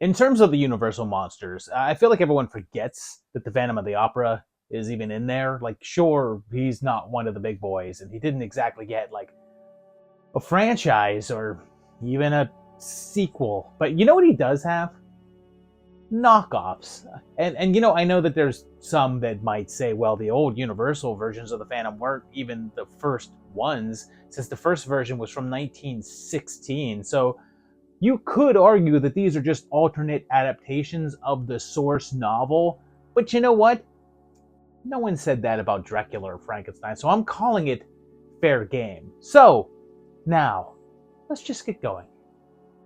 In terms of the Universal monsters, I feel like everyone forgets that the Phantom of the Opera is even in there. Like, sure, he's not one of the big boys, and he didn't exactly get like a franchise or even a sequel. But you know what he does have? Knockoffs. And I know that there's some that might say, well, the old Universal versions of the Phantom weren't even the first ones, since the first version was from 1916. So you could argue that these are just alternate adaptations of the source novel, but you know what? No one said that about Dracula or Frankenstein, so I'm calling it fair game. So, now, let's just get going.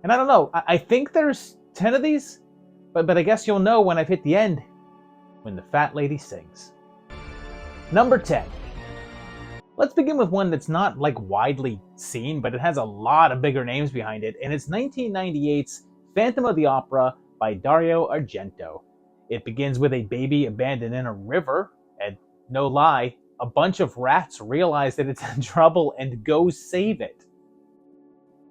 And I don't know, I think there's 10 of these, but I guess you'll know when I've hit the end, when the fat lady sings. Number 10. Let's begin with one that's not like widely seen, but it has a lot of bigger names behind it, and it's 1998's Phantom of the Opera by Dario Argento. It begins with a baby abandoned in a river, and no lie, a bunch of rats realize that it's in trouble and go save it.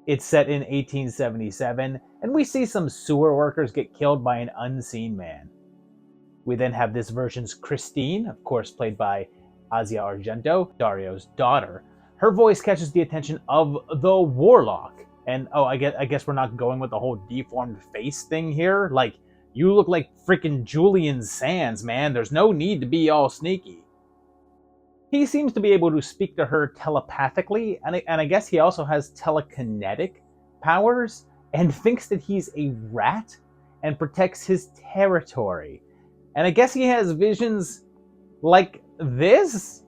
It's set in 1877, and we see some sewer workers get killed by an unseen man. We then have this version's Christine, of course played by Asia Argento, Dario's daughter. Her voice catches the attention of the Warlock. And I guess we're not going with the whole deformed face thing here. Like, you look like freaking Julian Sands, man. There's no need to be all sneaky. He seems to be able to speak to her telepathically, and I guess he also has telekinetic powers, and thinks that he's a rat and protects his territory. And I guess he has visions like this?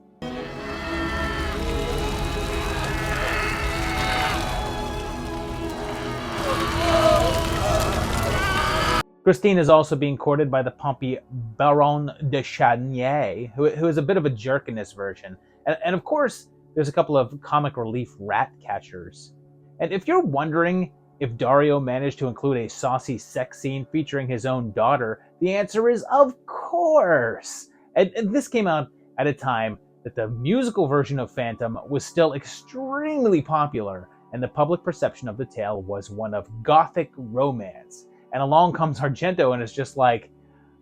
Christine is also being courted by the pumpy Baron de Chanier, who is a bit of a jerk in this version. And of course, there's a couple of comic relief rat catchers. And if you're wondering if Dario managed to include a saucy sex scene featuring his own daughter, the answer is of course! And this came out at a time that the musical version of Phantom was still extremely popular, and the public perception of the tale was one of gothic romance. And along comes Argento and is just like,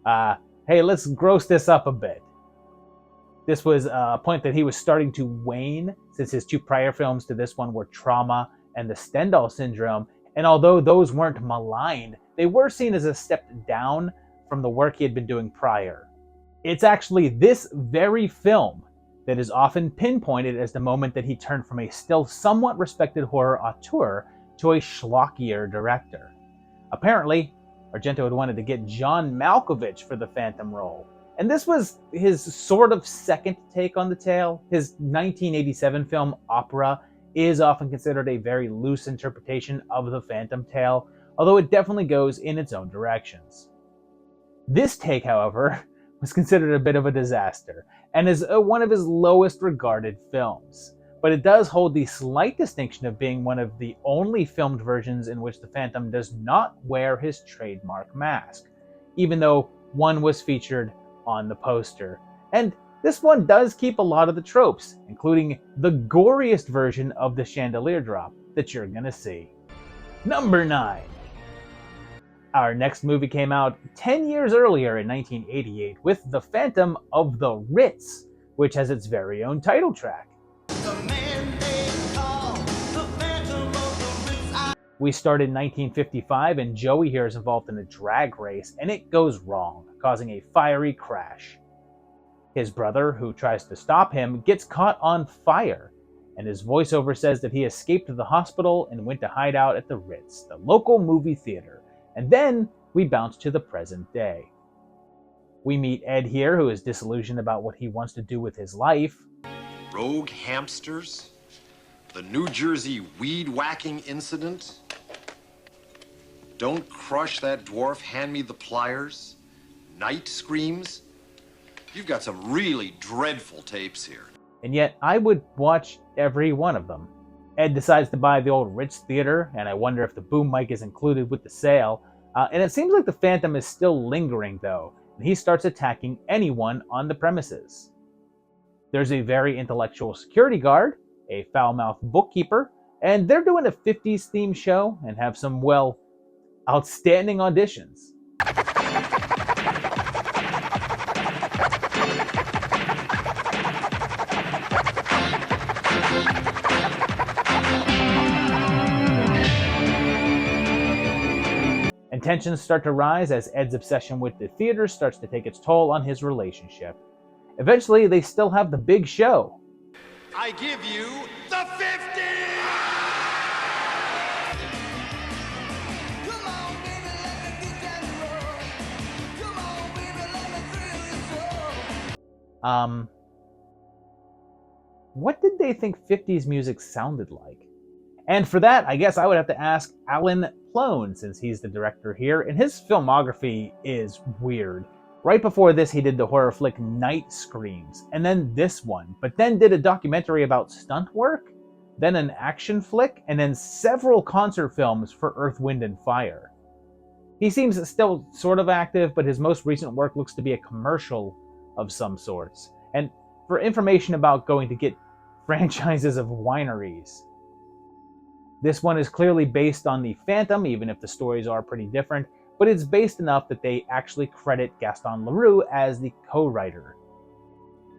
hey, let's gross this up a bit. This was a point that he was starting to wane, since his two prior films to this one were Trauma and the Stendhal Syndrome, and although those weren't maligned, they were seen as a step down from the work he had been doing prior. It's actually this very film that is often pinpointed as the moment that he turned from a still somewhat respected horror auteur to a schlockier director. Apparently, Argento had wanted to get John Malkovich for the Phantom role, and this was his sort of second take on the tale. His 1987 film Opera is often considered a very loose interpretation of the Phantom tale, although it definitely goes in its own directions. This take, however, was considered a bit of a disaster, and is one of his lowest regarded films. But it does hold the slight distinction of being one of the only filmed versions in which the Phantom does not wear his trademark mask, even though one was featured on the poster. And this one does keep a lot of the tropes, including the goriest version of the chandelier drop that you're gonna see. Number 9. Our next movie came out 10 years earlier in 1988 with The Phantom of the Ritz, which has its very own title track. We start in 1955 and Joey here is involved in a drag race and it goes wrong, causing a fiery crash. His brother, who tries to stop him, gets caught on fire, and his voiceover says that he escaped to the hospital and went to hide out at the Ritz, the local movie theater. And then we bounce to the present day. We meet Ed here, who is disillusioned about what he wants to do with his life. Rogue hamsters? The New Jersey weed whacking incident? Don't crush that dwarf, hand me the pliers? Night screams? You've got some really dreadful tapes here. And yet, I would watch every one of them. Ed decides to buy the old Ritz Theater, and I wonder if the boom mic is included with the sale. And it seems like the Phantom is still lingering, though, and he starts attacking anyone on the premises. There's a very intellectual security guard, a foul-mouthed bookkeeper, and they're doing a 50s themed show and have some, well, outstanding auditions. And tensions start to rise as Ed's obsession with the theater starts to take its toll on his relationship. Eventually, they still have the big show. I give you the 50! Come on, baby, let me get that roll. Come on, baby, let me thrill your soul. What did they think 50s music sounded like? And for that, I guess I would have to ask Alan Plone, since he's the director here, and his filmography is weird. Right before this, he did the horror flick Night Screams, and then this one, but then did a documentary about stunt work, then an action flick, and then several concert films for Earth, Wind, and Fire. He seems still sort of active, but his most recent work looks to be a commercial of some sorts. And for information about going to get franchises of wineries, this one is clearly based on the Fanthom, even if the stories are pretty different, but it's based enough that they actually credit Gaston Leroux as the co-writer.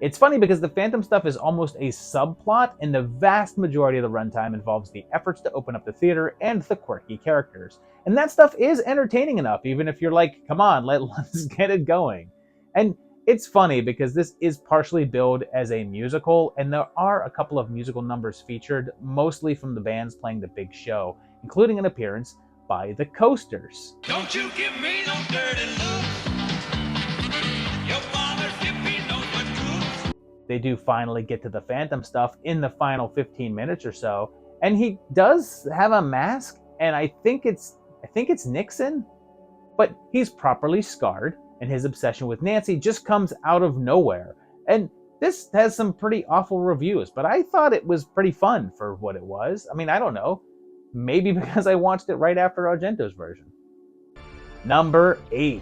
It's funny because the Fanthom stuff is almost a subplot, and the vast majority of the runtime involves the efforts to open up the theater and the quirky characters. And that stuff is entertaining enough, even if you're like, come on, let's get it going. And it's funny because this is partially billed as a musical, and there are a couple of musical numbers featured, mostly from the bands playing the big show, including an appearance by the Coasters. Don't you give me no dirty looks. Your father's hippie knows what truth. They do finally get to the Fanthom stuff in the final 15 minutes or so, and he does have a mask, and I think it's Nixon, but he's properly scarred, and his obsession with Nancy just comes out of nowhere. And this has some pretty awful reviews, but I thought it was pretty fun for what it was. I mean, I don't know. Maybe because I watched it right after Argento's version. Number 8.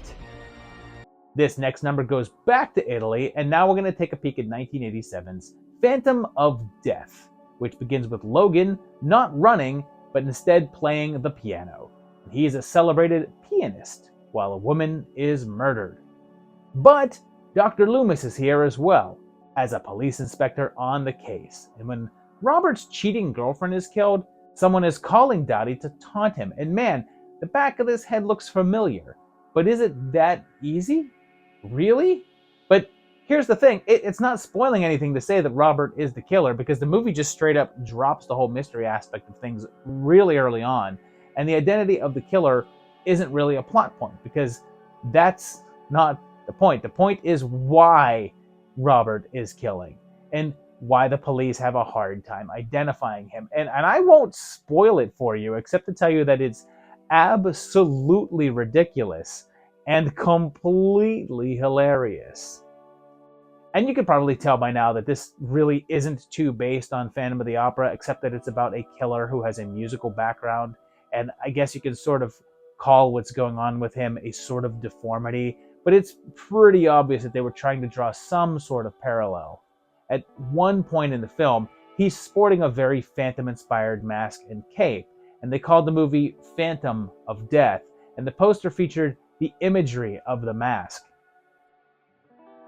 This next number goes back to Italy, and now we're going to take a peek at 1987's Phantom of Death, which begins with Logan not running, but instead playing the piano. He is a celebrated pianist, while a woman is murdered. But Dr. Loomis is here as well, as a police inspector on the case. And when Robert's cheating girlfriend is killed, someone is calling Dottie to taunt him. And man, the back of this head looks familiar. But is it that easy? Really? But here's the thing, it's not spoiling anything to say that Robert is the killer, because the movie just straight up drops the whole mystery aspect of things really early on. And the identity of the killer isn't really a plot point, because that's not the point. The point is why Robert is killing, and why the police have a hard time identifying him. And I won't spoil it for you, except to tell you that it's absolutely ridiculous and completely hilarious. And you could probably tell by now that this really isn't too based on Phantom of the Opera, except that it's about a killer who has a musical background. And I guess you could sort of call what's going on with him a sort of deformity, but it's pretty obvious that they were trying to draw some sort of parallel. At one point in the film, he's sporting a very Phantom-inspired mask and cape, and they called the movie Phantom of Death, and the poster featured the imagery of the mask.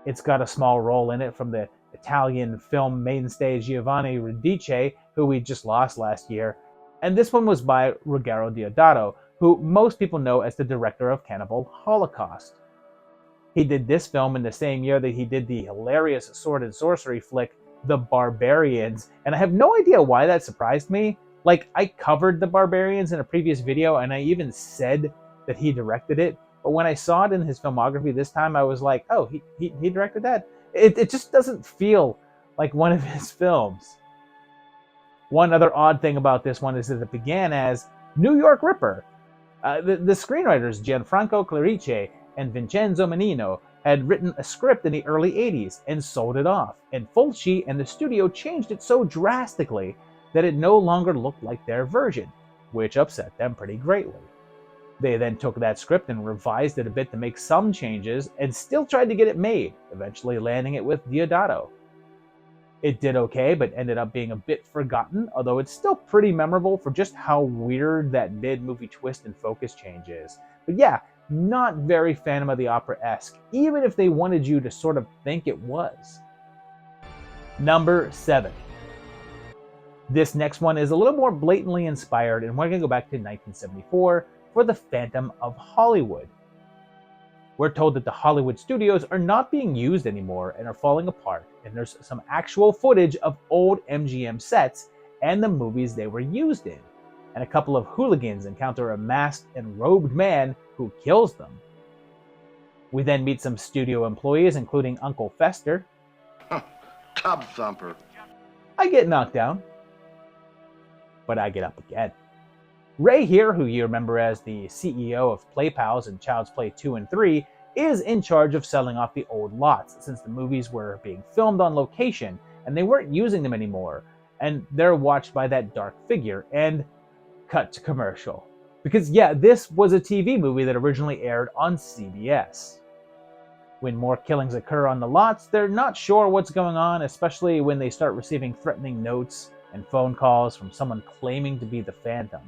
It's got a small role in it from the Italian film mainstay Giovanni Ribisi, who we just lost last year, and this one was by Ruggero Deodato, who most people know as the director of Cannibal Holocaust. He did this film in the same year that he did the hilarious sword and sorcery flick The Barbarians, and I have no idea why that surprised me. Like, I covered The Barbarians in a previous video, and I even said that he directed it, but when I saw it in his filmography this time, I was like, oh, he directed that? It just doesn't feel like one of his films. One other odd thing about this one is that it began as New York Ripper. The screenwriters Gianfranco Clarice and Vincenzo Menino had written a script in the early 80s and sold it off, and Fulci and the studio changed it so drastically that it no longer looked like their version, which upset them pretty greatly. They then took that script and revised it a bit to make some changes and still tried to get it made, eventually landing it with Deodato. It did okay, but ended up being a bit forgotten, although it's still pretty memorable for just how weird that mid-movie twist and focus change is. But yeah, not very Phantom of the Opera-esque, even if they wanted you to sort of think it was. Number 7. This next one is a little more blatantly inspired, and we're going to go back to 1974 for The Phantom of Hollywood. We're told that the Hollywood studios are not being used anymore and are falling apart, and there's some actual footage of old MGM sets and the movies they were used in. And a couple of hooligans encounter a masked and robed man who kills them. We then meet some studio employees, including Uncle Fester. Tub thumper. I get knocked down, but I get up again. Ray here, who you remember as the CEO of Play Pals and Child's Play 2 and 3, is in charge of selling off the old lots since the movies were being filmed on location and they weren't using them anymore, and they're watched by that dark figure, and cut to commercial. Because yeah, this was a TV movie that originally aired on CBS. When more killings occur on the lots, they're not sure what's going on, especially when they start receiving threatening notes and phone calls from someone claiming to be the Phantom.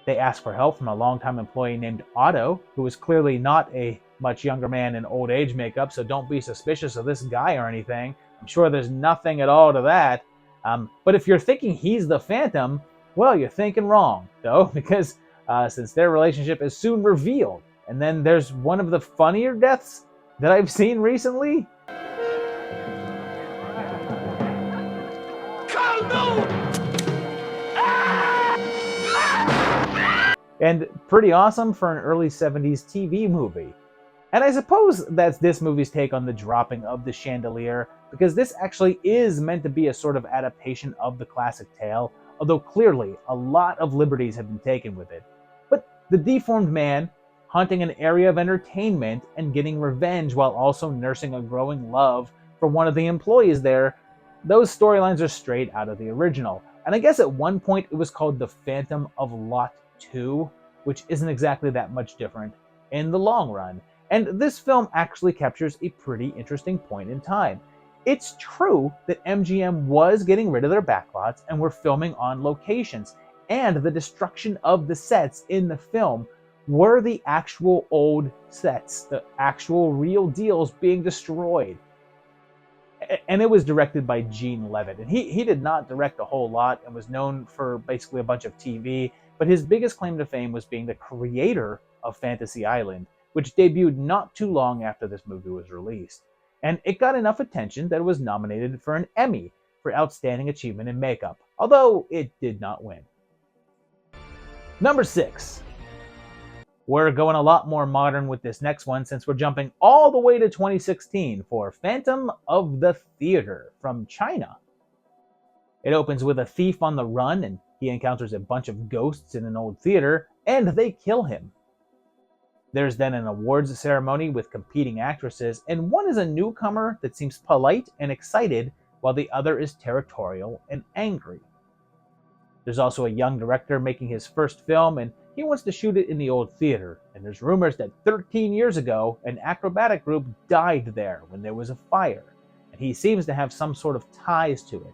They ask for help from a longtime employee named Otto, who is clearly not a much younger man in old age makeup, so don't be suspicious of this guy or anything. I'm sure there's nothing at all to that. But if you're thinking he's the Phantom, well, you're thinking wrong, though, because since their relationship is soon revealed. And then there's one of the funnier deaths that I've seen recently. Carl, no! And pretty awesome for an early 70s TV movie. And I suppose that's this movie's take on the dropping of the chandelier, because this actually is meant to be a sort of adaptation of the classic tale, although clearly a lot of liberties have been taken with it. But the deformed man, haunting an area of entertainment and getting revenge while also nursing a growing love for one of the employees there, those storylines are straight out of the original. And I guess at one point it was called The Phantom of Lot 2, which isn't exactly that much different in the long run. And this film actually captures a pretty interesting point in time. It's true that MGM was getting rid of their backlots and were filming on locations, and the destruction of the sets in the film were the actual old sets, the actual real deals being destroyed. And it was directed by Gene Levitt, and he did not direct a whole lot and was known for basically a bunch of TV, but his biggest claim to fame was being the creator of Fantasy Island, which debuted not too long after this movie was released. And it got enough attention that it was nominated for an Emmy for Outstanding Achievement in Makeup, although it did not win. Number 6. We're going a lot more modern with this next one since we're jumping all the way to 2016 for Phantom of the Theater from China. It opens with a thief on the run, and he encounters a bunch of ghosts in an old theater, and they kill him. There's then an awards ceremony with competing actresses, and one is a newcomer that seems polite and excited, while the other is territorial and angry. There's also a young director making his first film, and he wants to shoot it in the old theater, and there's rumors that 13 years ago, an acrobatic group died there when there was a fire, and he seems to have some sort of ties to it.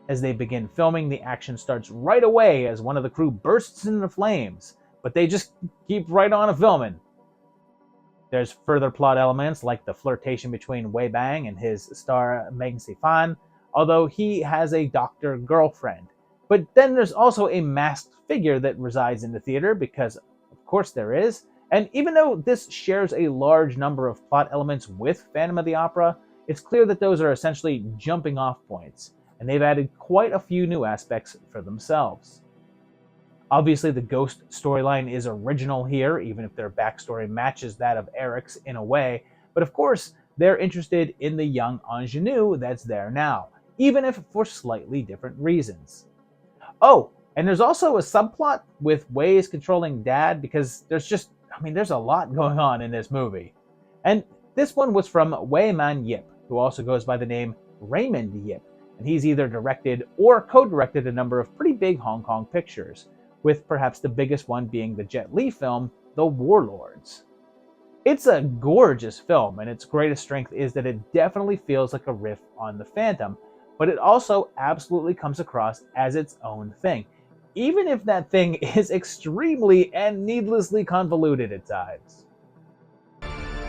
As they begin filming, the action starts right away as one of the crew bursts into flames, but they just keep right on filming. There's further plot elements like the flirtation between Wei Bang and his star Meng Sifan, although he has a doctor girlfriend. But then there's also a masked figure that resides in the theater, because of course there is, and even though this shares a large number of plot elements with Phantom of the Opera, it's clear that those are essentially jumping off points, and they've added quite a few new aspects for themselves. Obviously, the ghost storyline is original here, even if their backstory matches that of Eric's in a way, but of course, they're interested in the young ingenue that's there now, even if for slightly different reasons. Oh, and there's also a subplot with Wei's controlling Dad, because there's a lot going on in this movie. And this one was from Wei Man Yip, who also goes by the name Raymond Yip, and he's either directed or co-directed a number of pretty big Hong Kong pictures, with perhaps the biggest one being the Jet Li film, The Warlords. It's a gorgeous film, and its greatest strength is that it definitely feels like a riff on the Phantom, but it also absolutely comes across as its own thing, even if that thing is extremely and needlessly convoluted at times.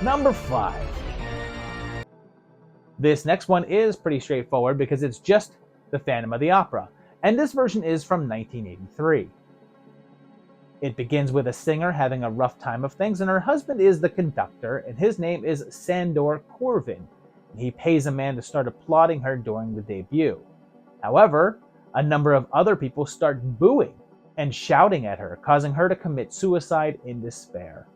Number 5. This next one is pretty straightforward because it's just the Phantom of the Opera, and this version is from 1983. It begins with a singer having a rough time of things, and her husband is the conductor, and his name is Sandor Corvin. And he pays a man to start applauding her during the debut. However, a number of other people start booing and shouting at her, causing her to commit suicide in despair.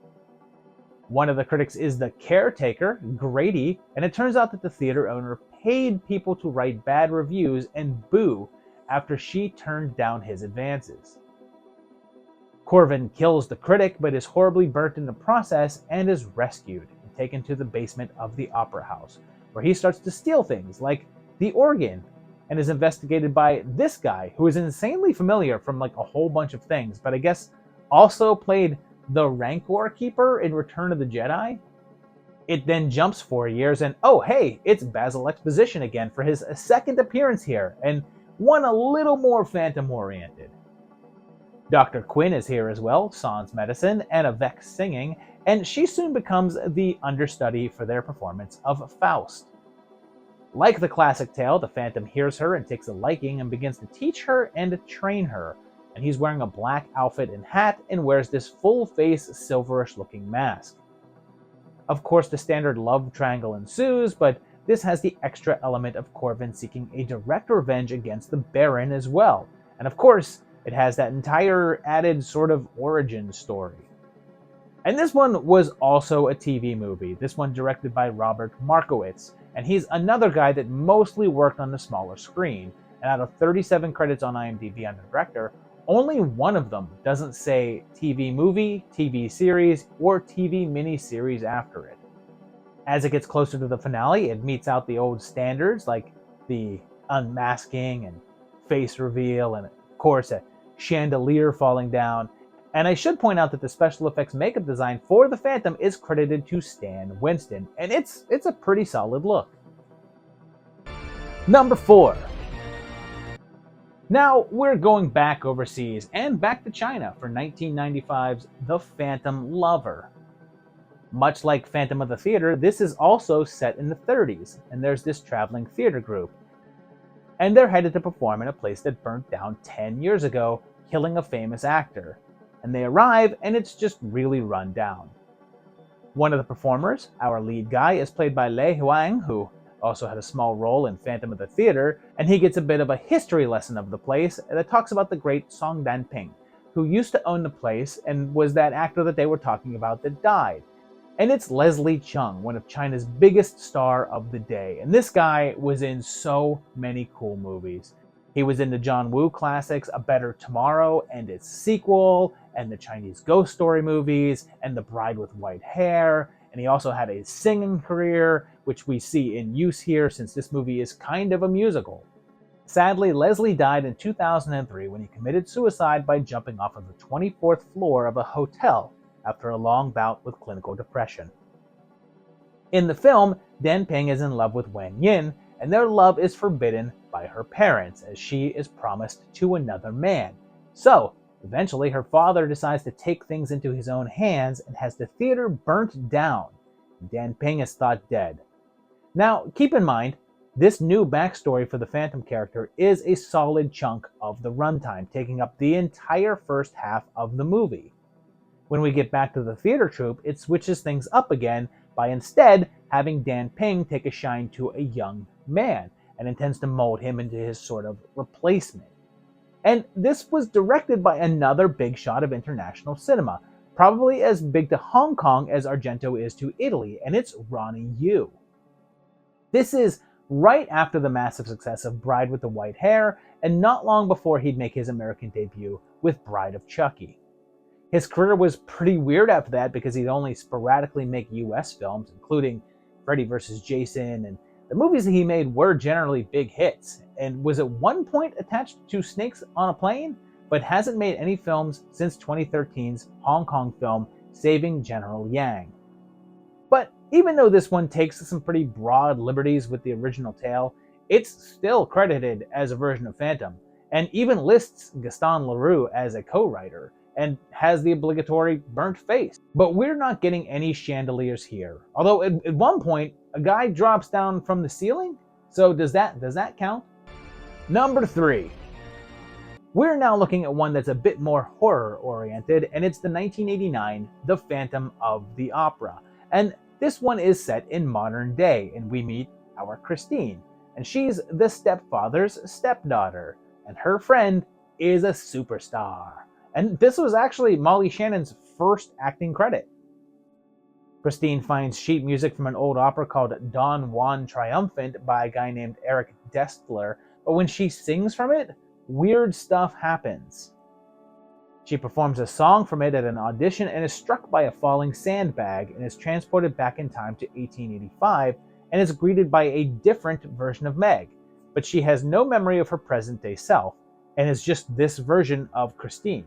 One of the critics is the caretaker, Grady, and it turns out that the theater owner paid people to write bad reviews and boo after she turned down his advances. Corvin kills the critic, but is horribly burnt in the process and is rescued and taken to the basement of the opera house, where he starts to steal things like the organ and is investigated by this guy who is insanely familiar from like a whole bunch of things, but I guess also played the Rancor Keeper in Return of the Jedi. It then jumps 4 years and oh hey, it's Basil Exposition again for his second appearance here, and one a little more Phantom oriented. Dr. Quinn is here as well, sans medicine, and Avec singing, and she soon becomes the understudy for their performance of Faust. Like the classic tale, the Phantom hears her and takes a liking and begins to teach her and train her, and he's wearing a black outfit and hat and wears this full-face, silverish-looking mask. Of course, the standard love triangle ensues, but this has the extra element of Corvin seeking a direct revenge against the Baron as well, and of course, it has that entire added sort of origin story. And this one was also a TV movie, this one directed by Robert Markowitz, and he's another guy that mostly worked on the smaller screen, and out of 37 credits on IMDb on the director, only one of them doesn't say TV movie, TV series, or TV miniseries after it. As it gets closer to the finale, it meets out the old standards like the unmasking and face reveal, and of course a chandelier falling down. And I should point out that the special effects makeup design for the Phantom is credited to Stan Winston, and it's a pretty solid look. Number 4. Now we're going back overseas and back to China for 1995's The Phantom Lover. Much like Phantom of the Theater, this is also set in the 30s, and there's this traveling theater group. And they're headed to perform in a place that burnt down 10 years ago, killing a famous actor. And they arrive, and it's just really run down. One of the performers, our lead guy, is played by Lei Huang, who also had a small role in Phantom of the Theater, and he gets a bit of a history lesson of the place that talks about the great Song Dan-ping, who used to own the place and was that actor that they were talking about that died. And it's Leslie Cheung, one of China's biggest star of the day. And this guy was in so many cool movies. He was in the John Woo classics A Better Tomorrow and its sequel, and the Chinese Ghost Story movies, and The Bride with White Hair. And he also had a singing career, which we see in use here since this movie is kind of a musical. Sadly, Leslie died in 2003 when he committed suicide by jumping off of the 24th floor of a hotel after a long bout with clinical depression. In the film, Dan Ping is in love with Wen Yin, and their love is forbidden by her parents as she is promised to another man. So, eventually her father decides to take things into his own hands and has the theater burnt down. Dan Ping is thought dead. Now, keep in mind, this new backstory for the Phantom character is a solid chunk of the runtime, taking up the entire first half of the movie. When we get back to the theater troupe, it switches things up again by instead having Dan Ping take a shine to a young man and intends to mold him into his sort of replacement. And this was directed by another big shot of international cinema, probably as big to Hong Kong as Argento is to Italy, and it's Ronnie Yu. This is right after the massive success of Bride with the White Hair, and not long before he'd make his American debut with Bride of Chucky. His career was pretty weird after that because he'd only sporadically make US films, including Freddy vs. Jason, and the movies that he made were generally big hits, and was at one point attached to Snakes on a Plane, but hasn't made any films since 2013's Hong Kong film Saving General Yang. even though this one takes some pretty broad liberties with the original tale, it's still credited as a version of Fanthom, and even lists Gaston Leroux as a co-writer, and has the obligatory burnt face. But we're not getting any chandeliers here. Although at one point, a guy drops down from the ceiling? So does that count? Number 3. We're now looking at one that's a bit more horror-oriented, and it's the 1989 The Phantom of the Opera. And this one is set in modern day, and we meet our Christine. And she's the stepfather's stepdaughter, and her friend is a superstar. And this was actually Molly Shannon's first acting credit. Christine finds sheet music from an old opera called Don Juan Triumphant by a guy named Eric Destler, but when she sings from it, weird stuff happens. She performs a song from it at an audition and is struck by a falling sandbag and is transported back in time to 1885 and is greeted by a different version of Meg, but she has no memory of her present-day self and is just this version of Christine.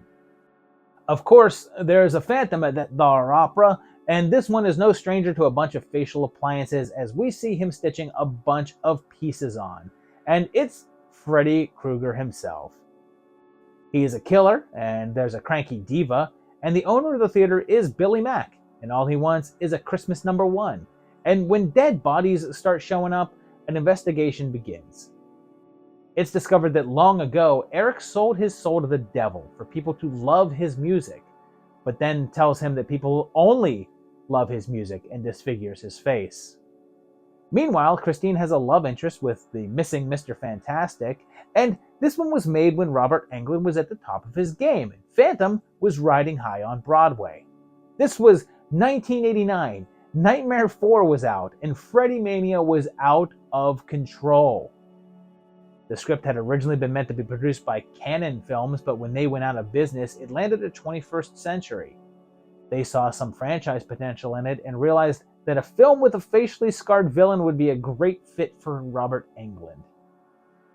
Of course, there's a phantom at the opera, and this one is no stranger to a bunch of facial appliances as we see him stitching a bunch of pieces on, and it's Freddy Krueger himself. He is a killer, and there's a cranky diva, and the owner of the theater is Billy Mack, and all he wants is a Christmas #1. And when dead bodies start showing up, an investigation begins. It's discovered that long ago, Eric sold his soul to the devil for people to love his music, but then tells him that people only love his music and disfigures his face. Meanwhile, Christine has a love interest with the missing Mr. Fantastic, and this one was made when Robert Englund was at the top of his game, and Fanthom was riding high on Broadway. This was 1989, Nightmare 4 was out, and Freddy Mania was out of control. The script had originally been meant to be produced by Cannon Films, but when they went out of business, it landed at 21st Century. They saw some franchise potential in it and realized that a film with a facially scarred villain would be a great fit for Robert Englund.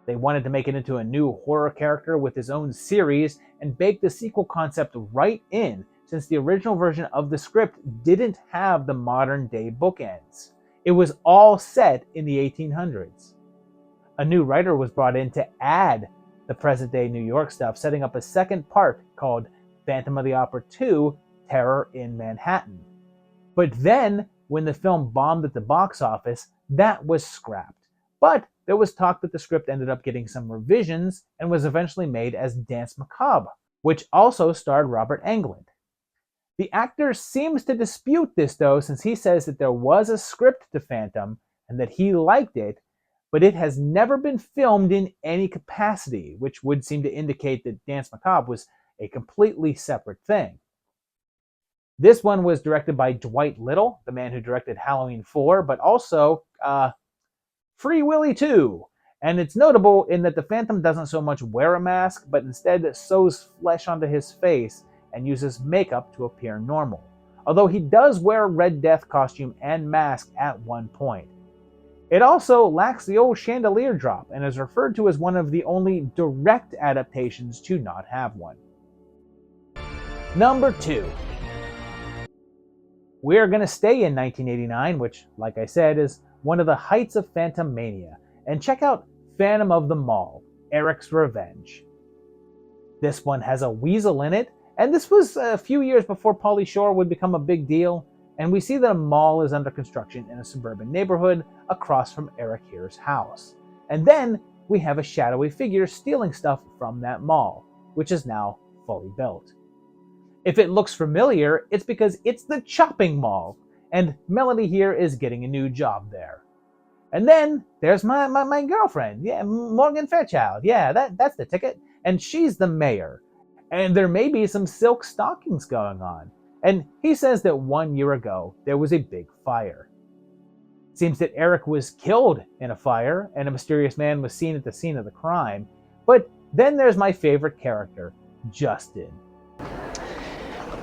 They wanted to make it into a new horror character with his own series and bake the sequel concept right in, since the original version of the script didn't have the modern day bookends. It was all set in the 1800s. A new writer was brought in to add the present day New York stuff, setting up a second part called Phantom of the Opera 2: Terror in Manhattan. But then, when the film bombed at the box office, that was scrapped. But there was talk that the script ended up getting some revisions and was eventually made as Danse Macabre, which also starred Robert Englund. The actor seems to dispute this though, since he says that there was a script to Phantom and that he liked it, but it has never been filmed in any capacity, which would seem to indicate that Danse Macabre was a completely separate thing. This one was directed by Dwight Little, the man who directed Halloween 4, but also Free Willy 2. And it's notable in that the Phantom doesn't so much wear a mask, but instead sews flesh onto his face and uses makeup to appear normal. Although he does wear a Red Death costume and mask at one point. It also lacks the old chandelier drop and is referred to as one of the only direct adaptations to not have one. Number 2. We're going to stay in 1989, which, like I said, is one of the heights of Phantom Mania, and check out Phantom of the Maul, Eric's Revenge. This one has a weasel in it, and this was a few years before Pauly Shore would become a big deal, and we see that a mall is under construction in a suburban neighborhood across from Eric Here's house. And then we have a shadowy figure stealing stuff from that mall, which is now fully built. If it looks familiar, it's because it's the Chopping Mall, and Melody here is getting a new job there. And then there's my girlfriend, Morgan Fairchild, that's the ticket, and she's the mayor. And there may be some silk stockings going on. And he says that 1 year ago, there was a big fire. Seems that Eric was killed in a fire, and a mysterious man was seen at the scene of the crime. But then there's my favorite character, Justin.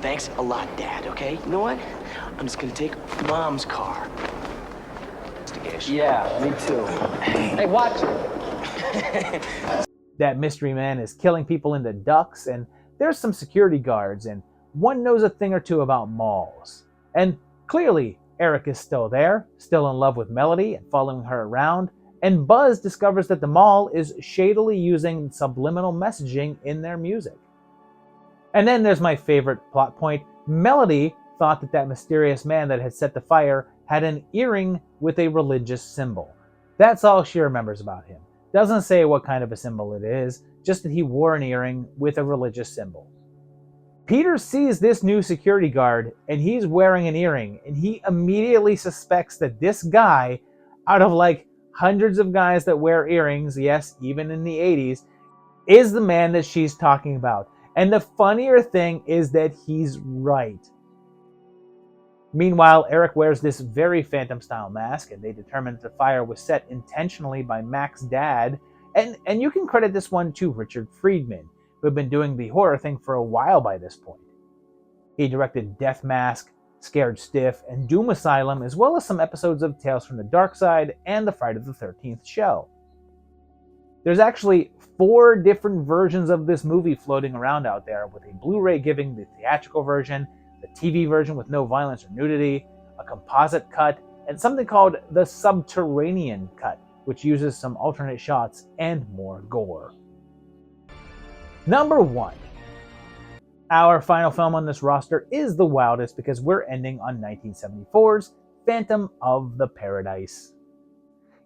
Thanks a lot, Dad, okay? You know what? I'm just gonna take Mom's car. Yeah, me too. Hey, watch it. That mystery man is killing people into ducks, and there's some security guards, and one knows a thing or two about malls. And clearly, Eric is still there, still in love with Melody and following her around, and Buzz discovers that the Maul is shadily using subliminal messaging in their music. And then there's my favorite plot point. Melody thought that mysterious man that had set the fire had an earring with a religious symbol. That's all she remembers about him. Doesn't say what kind of a symbol it is, just that he wore an earring with a religious symbol. Peter sees this new security guard, and he's wearing an earring, and he immediately suspects that this guy, out of like hundreds of guys that wear earrings, yes, even in the 80s, is the man that she's talking about. And the funnier thing is that he's right. Meanwhile, Eric wears this very Fanthom-style mask, and they determine that the fire was set intentionally by Mac's dad. And you can credit this one to Richard Friedman, who had been doing the horror thing for a while by this point. He directed Death Mask, Scared Stiff, and Doom Asylum, as well as some episodes of Tales from the Dark Side and the Friday the 13th show. There's actually 4 different versions of this movie floating around out there, with a Blu-ray giving the theatrical version, the TV version with no violence or nudity, a composite cut, and something called the Subterranean cut, which uses some alternate shots and more gore. Number 1. Our final film on this roster is the wildest because we're ending on 1974's Phantom of the Paradise.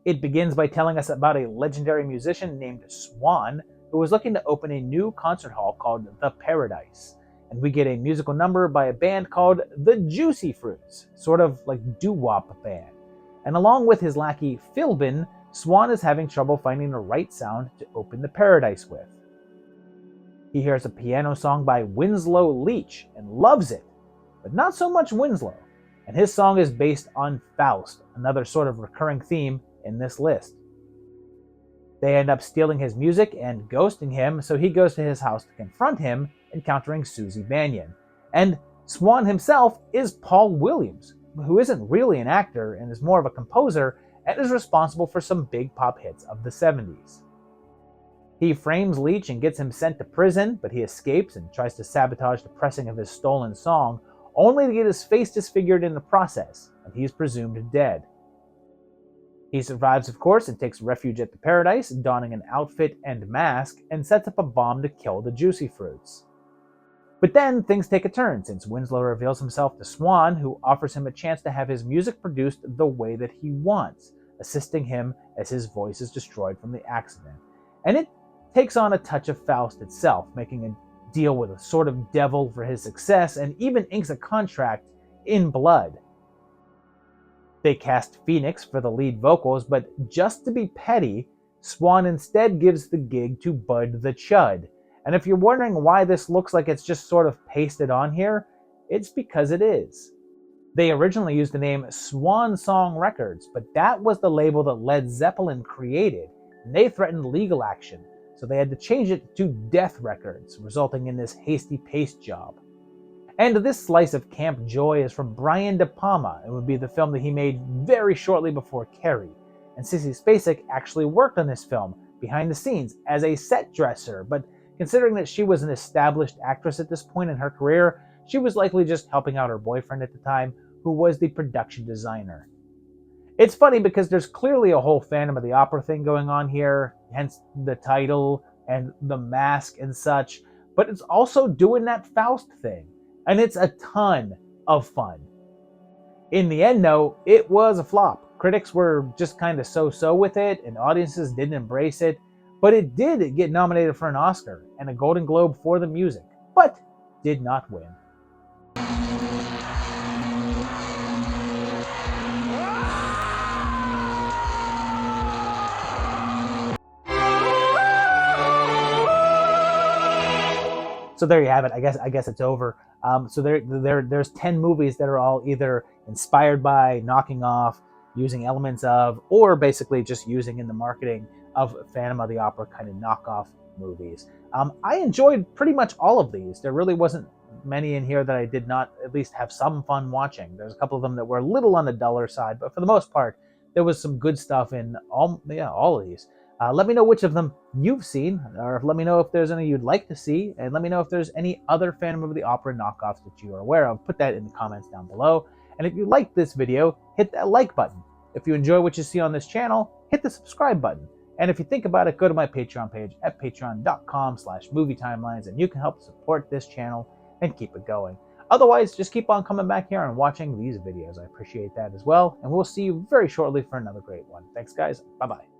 It begins by telling us about a legendary musician named Swan who was looking to open a new concert hall called The Paradise. And we get a musical number by a band called the Juicy Fruits, sort of like doo-wop band. And along with his lackey Philbin, Swan is having trouble finding the right sound to open the Paradise with. He hears a piano song by Winslow Leach and loves it, but not so much Winslow. And his song is based on Faust, another sort of recurring theme in this list. They end up stealing his music and ghosting him, so he goes to his house to confront him, encountering Susie Bannion. And Swan himself is Paul Williams, who isn't really an actor and is more of a composer and is responsible for some big pop hits of the 70s. He frames Leach and gets him sent to prison, but he escapes and tries to sabotage the pressing of his stolen song, only to get his face disfigured in the process, and he's presumed dead. He survives, of course, and takes refuge at the Paradise, donning an outfit and mask, and sets up a bomb to kill the Juicy Fruits. But then things take a turn, since Winslow reveals himself to Swan, who offers him a chance to have his music produced the way that he wants, assisting him as his voice is destroyed from the accident. And it takes on a touch of Faust itself, making a deal with a sort of devil for his success, and even inks a contract in blood. They cast Phoenix for the lead vocals, but just to be petty, Swan instead gives the gig to Bud the Chud. And if you're wondering why this looks like it's just sort of pasted on here, it's because it is. They originally used the name Swan Song Records, but that was the label that Led Zeppelin created, and they threatened legal action, so they had to change it to Death Records, resulting in this hasty paste job. And this slice of camp joy is from Brian De Palma. It would be the film that he made very shortly before Carrie. And Sissy Spacek actually worked on this film, behind the scenes, as a set dresser, but considering that she was an established actress at this point in her career, she was likely just helping out her boyfriend at the time, who was the production designer. It's funny because there's clearly a whole Phantom of the Opera thing going on here, hence the title and the mask and such, but it's also doing that Faust thing. And it's a ton of fun. In the end, though, it was a flop. Critics were just kind of so-so with it, and audiences didn't embrace it, but it did get nominated for an Oscar and a Golden Globe for the music, but did not win. So there you have it. I guess it's over. So there's 10 movies that are all either inspired by, knocking off, using elements of, or basically just using in the marketing of Phantom of the Opera kind of knockoff movies. I enjoyed pretty much all of these. There really wasn't many in here that I did not at least have some fun watching. There's a couple of them that were a little on the duller side, but for the most part, there was some good stuff in all of these. Let me know which of them you've seen, or let me know if there's any you'd like to see, and let me know if there's any other Phantom of the Opera knockoffs that you are aware of. Put that in the comments down below. And if you like this video, hit that like button. If you enjoy what you see on this channel, hit the subscribe button. And if you think about it, go to my Patreon page at patreon.com/movietimelines and you can help support this channel and keep it going. Otherwise, just keep on coming back here and watching these videos. I appreciate that as well. And we'll see you very shortly for another great one. Thanks, guys. Bye-bye.